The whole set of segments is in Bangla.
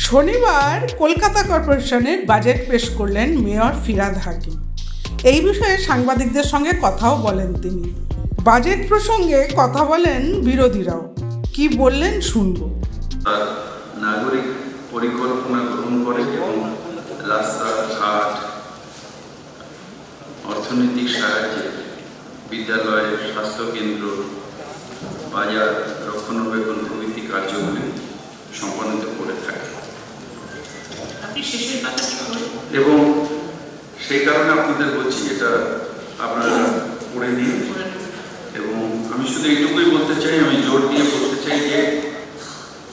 শনিবার কলকাতা কর্পোরেশনের বাজেট পেশ করলেন মেয়র ফিরহাদ হাকিম। এই বিষয়ে সাংবাদিকদের সঙ্গে কথাও বলেন তিনি। বাজেট প্রসঙ্গে কথা বলেন বিরোধীরাও। কি বললেন শুনব। নাগরিক পরিকল্পনা গ্রহণ করে এবং রাস্তাঘাট, অর্থনৈতিক সাহায্যে বিদ্যালয়, স্বাস্থ্যকেন্দ্র, বাজার রক্ষণাবেক্ষণ প্রভৃতি কার্যগুলি সম্পাদিত করে থাকে এবং সেই কারণে আপনাদের বলছি, এটা আপনারা পড়ে নিন। এবং আমি শুধু এইটুকুই বলতে চাই, আমি জোর দিয়ে বলতে চাই যে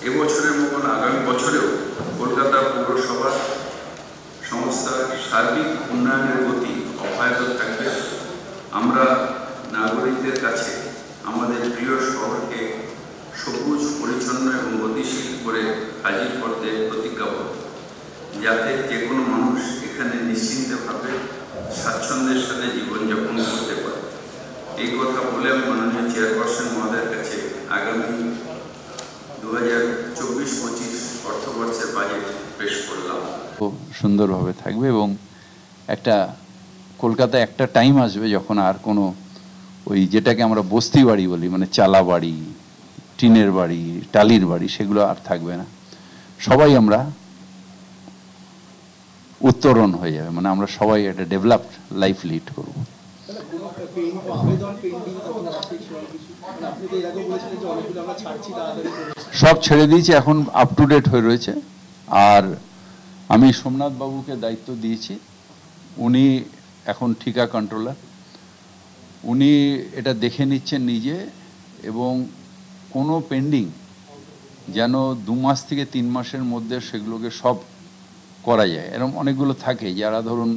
এবছরের মতন আগামী বছরেও কলকাতা পৌরসভার সংস্থার সার্বিক উন্নয়নের গতি অব্যাহত থাকবে। আমরা নাগরিকদের কাছে আমাদের প্রিয় শহরকে সবুজ, পরিচ্ছন্ন এবং গতিশীল করে হাজির করতে প্রতিজ্ঞাবদ্ধ, যাতে যে কোনো মানুষ এখানে নিশ্চিন্তভাবে স্বাচ্ছন্দ্যের সাথে জীবনযাপন করতে পারে। এই কথা বলে আমি মাননীয় চেয়ারপারসন মহোদয়ের কাছে আগামী 2024-25 অর্থবর্ষের বাজেট পেশ করলাম। খুব সুন্দরভাবে থাকবে এবং একটা কলকাতায় একটা টাইম আসবে যখন আর কোনো ওই যেটাকে আমরা বস্তি বাড়ি বলি, মানে চালা বাড়ি, টিনের বাড়ি, টালির বাড়ি, সেগুলো আর থাকবে না। সবাই আমরা উত্তরণ হয়ে যাবে, মানে আমরা সবাই একটা ডেভেলপড লাইফ লিড করব। সব ছেড়ে দিয়েছি, এখন আপ টু ডেট হয়ে রয়েছে। আর আমি সোমনাথ বাবুকে দায়িত্ব দিয়েছি, উনি এখন ঠিকা কন্ট্রোলার, উনি এটা দেখে নিচ্ছেন নিজে এবং কোনো পেন্ডিং যেন 2 মাস থেকে 3 মাসের মধ্যে সেগুলোকে সব করা যায়। এরকম অনেকগুলো থাকে যারা ধরুন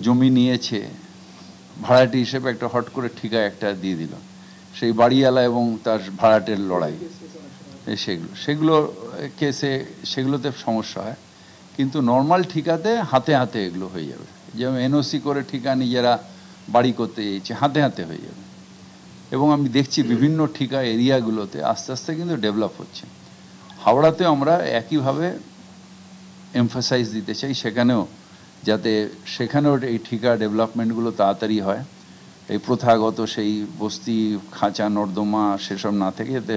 জমি নিয়েছে ভাড়াটি হিসেবে, একটা হট করে ঠিকা একটা দিয়ে দিল, সেই বাড়িওয়ালা এবং তার ভাড়াটের লড়াই, সেগুলো কেসে সেগুলোতে সমস্যা হয়। কিন্তু নর্মাল ঠিকাতে হাতে হাতে এগুলো হয়ে যাবে। যেমন এনওসি করে ঠিকা নিজেরা বাড়ি করতে চাইছে, হাতে হাতে হয়ে যাবে। এবং আমি দেখছি বিভিন্ন ঠিকা এরিয়াগুলোতে আস্তে আস্তে কিন্তু ডেভেলপ হচ্ছে। হাওড়াতেও আমরা একইভাবে এমফাসাইজ দিতে চাই, সেখানেও যাতে সেখানেও এই ঠিকা ডেভেলপমেন্টগুলো তাড়াতাড়ি হয়, এই প্রথাগত সেই বস্তি, খাঁচা, নর্দমা সেসব না থেকে যাতে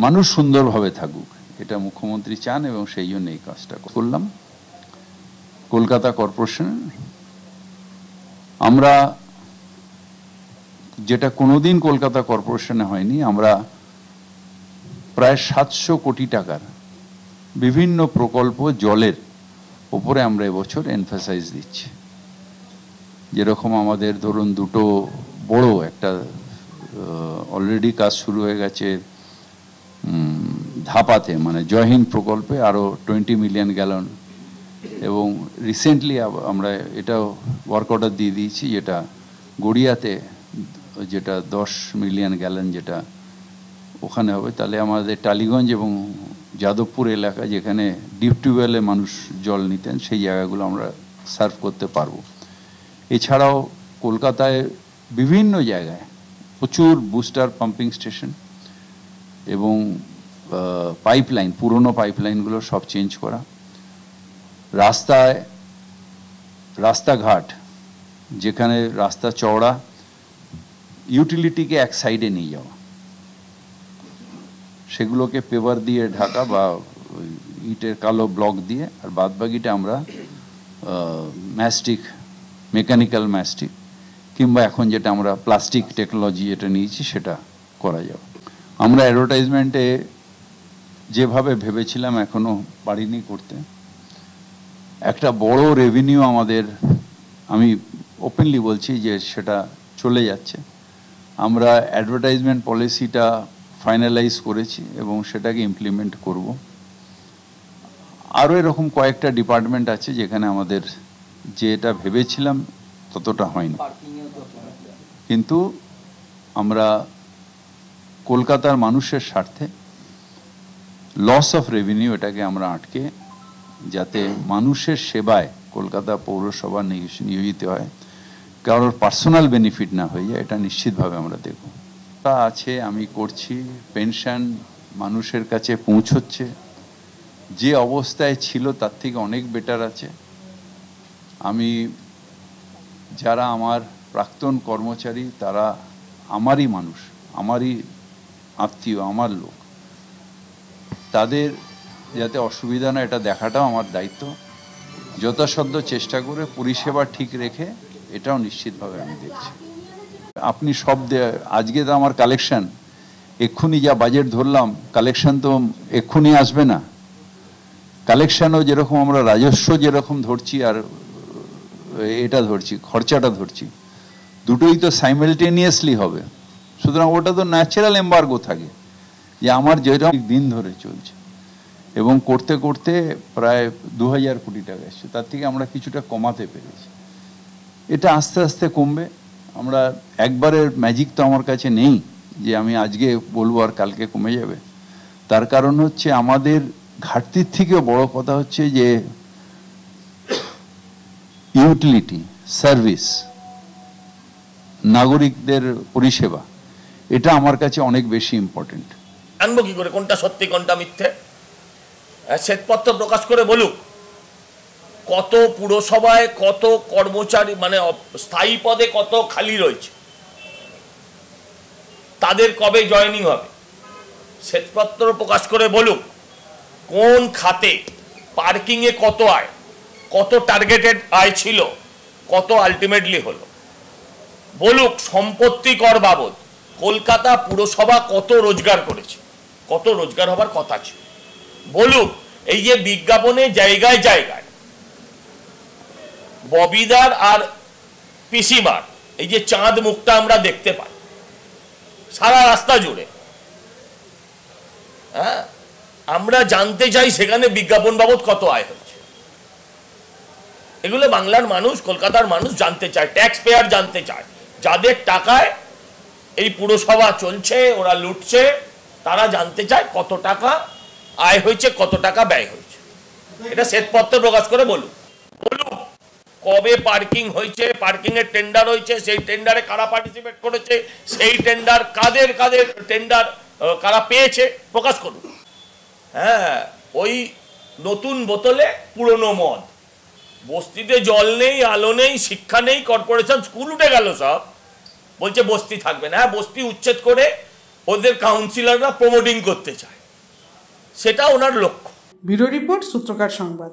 মানুষ সুন্দরভাবে থাকুক, এটা মুখ্যমন্ত্রী চান এবং সেই জন্য এই কাজটা করলাম। কলকাতা কর্পোরেশন আমরা যেটা কোনোদিন কলকাতা কর্পোরেশনে হয়নি, আমরা প্রায় 700 কোটি টাকার বিভিন্ন প্রকল্প জলের উপরে আমরা এবছর এমফাসাইজ দিচ্ছি। যেরকম আমাদের ধরুন দুটো বড় একটা অলরেডি কাজ শুরু হয়ে গেছে ধাপাতে, মানে জয়হিন্দ প্রকল্পে আরও 20 মিলিয়ন গ্যালন, এবং রিসেন্টলি আমরা এটাও ওয়ার্ক অর্ডার দিয়ে দিয়েছি যেটা গড়িয়াতে, যেটা 10 মিলিয়ন গ্যালন যেটা ওখানে হবে। তাহলে আমাদের টালিগঞ্জ এবং যাদবপুর এলাকা যেখানে ডিপ টিউবওয়েলে মানুষ জল নিতেন, সেই জায়গাগুলো আমরা সার্ভ করতে পারবো। এছাড়াও কলকাতায় বিভিন্ন জায়গায় প্রচুর বুস্টার পাম্পিং স্টেশন এবং পাইপলাইন, পুরনো পাইপলাইনগুলো সব চেঞ্জ করা, রাস্তাঘাট যেখানে রাস্তা চওড়া, ইউটিলিটিকে এক সাইডে নিয়ে যাওয়া, সেগুলোকে পেপার দিয়ে ঢাকা বা ইটের কালো ব্লক দিয়ে, আর বাদবাকিটা আমরা ম্যাস্টিক, মেকানিক্যাল ম্যাস্টিক কিংবা এখন যেটা আমরা প্লাস্টিক টেকনোলজি যেটা নিয়েছি সেটা করা যাবে। আমরা অ্যাডভার্টাইজমেন্টে যেভাবে ভেবেছিলাম এখনও পারিনি করতে। একটা বড় রেভিনিউ আমাদের, আমি ওপেনলি বলছি যে সেটা চলে যাচ্ছে। আমরা অ্যাডভার্টাইজমেন্ট পলিসিটা ফাইনালাইজ করেছি এবং সেটাকে ইমপ্লিমেন্ট করব। আরও এরকম কয়েকটা ডিপার্টমেন্ট আছে যেখানে আমাদের যেটা ভেবেছিলাম ততটা হয়নি, কিন্তু আমরা কলকাতার মানুষের স্বার্থে লস অফ রেভিনিউ এটাকে আমরা আটকে, যাতে মানুষের সেবায় কলকাতা পৌরসভা নিয়োজিত হয়, কারোর পার্সোনাল বেনিফিট না হয়ে যায়, এটা নিশ্চিতভাবে আমরা দেখব। আছে, আমি করছি, পেনশন মানুষের কাছে পৌঁছচ্ছে, যে অবস্থায় ছিল তার থেকে অনেক বেটার আছে। আমি যারা আমার প্রাক্তন কর্মচারী তারা আমারই মানুষ, আমারই আত্মীয়, আমার লোক, তাদের যাতে অসুবিধা না এটা দেখাটাও আমার দায়িত্ব। যথাসাধ্য চেষ্টা করে পরিষেবা ঠিক রেখে এটাও নিশ্চিতভাবে আমি দেখছি। আপনি সব আজকে তো আমার কালেকশন এক্ষুনি যা বাজেট ধরলাম, কালেকশন তো এক্ষুনি আসবে না। কালেকশনও যেরকম আমরা রাজস্ব যেরকম ধরছি আর এটা ধরছি, খরচাটা ধরছি, দুটোই তো সাইমালটেনিয়াসলি হবে। সুতরাং ওটা তো ন্যাচারাল এম্বার্গো থাকে যে আমার যেরকম দিন ধরে চলছে এবং করতে করতে প্রায় 2000 কোটি টাকা এসছে, তার থেকে আমরা কিছুটা কমাতে পেরেছি। এটা আস্তে আস্তে কমবে। আমরা একবারের ম্যাজিক তো আমার কাছে নেই যে আমি আজকে বলবো আর কালকে কমে যাবে। তার কারণ হচ্ছে আমাদের ঘাটতির থেকেও বড় কথা হচ্ছে যে ইউটিলিটি সার্ভিস, নাগরিকদের পরিষেবা, এটা আমার কাছে অনেক বেশি ইম্পর্টেন্ট। জানবো কি করে কোনটা সত্যি কোনটা মিথ্যে? শ্বেতপত্র প্রকাশ করে বলুক কত পুরসভায় কত কর্মচারী মানে স্থায়ী পদে কত খালি রয়েছে, তাদের কবে জয়েনিং হবে। শ্বেতপত্র প্রকাশ করে বলুক কোন খাতে পার্কিংয়ে কত আয়, কত টার্গেটেড আয় ছিল, কত আলটিমেটলি হলো। বলুক সম্পত্তি কর বাবদ কলকাতা পুরসভা কত রোজগার করেছে, কত রোজগার হবার কথা ছিল। বলুক এই যে বিজ্ঞাপনে জায়গায় জায়গায় ববিদার আর পিসিমার এই যে চাঁদ মুখটা আমরা দেখতে পাই সারা রাস্তা জুড়ে, হ্যাঁ, আমরা জানতে চাই সেখানে বিজ্ঞাপন বাবদ কত আয় হয়েছে। এগুলো বাংলার মানুষ, কলকাতার মানুষ জানতে চায়, ট্যাক্স পেয়ার জানতে চায়। যাদের টাকায় এই পুরসভা চলছে, ওরা লুটছে, তারা জানতে চায় কত টাকা আয় হয়েছে, কত টাকা ব্যয় হয়েছে। এটা শ্বেতপত্র প্রকাশ করে বলুন। বলুন কবে পার্কিং হয়েছে, পার্কিং এর টেন্ডার হয়েছে, সেই টেন্ডারে কারা পার্টিসিপেট করেছে, সেই টেন্ডার কাদের কাদের টেন্ডার কারা পেয়েছে প্রকাশ করুন। হ্যাঁ, ওই নতুন বোতলে পুরনো মদ, বস্তিতে জল নেই, আলো নেই, শিক্ষা নেই, কর্পোরেশন স্কুল উঠে গেল সব, বলছে বস্তি থাকবে না। বস্তি উচ্ছেদ করে ওদের কাউন্সিলররা প্রমোটিং করতে চায়, সেটা ওনার লক্ষ্য। ব্যুরো রিপোর্ট, সূত্রকার সংবাদ।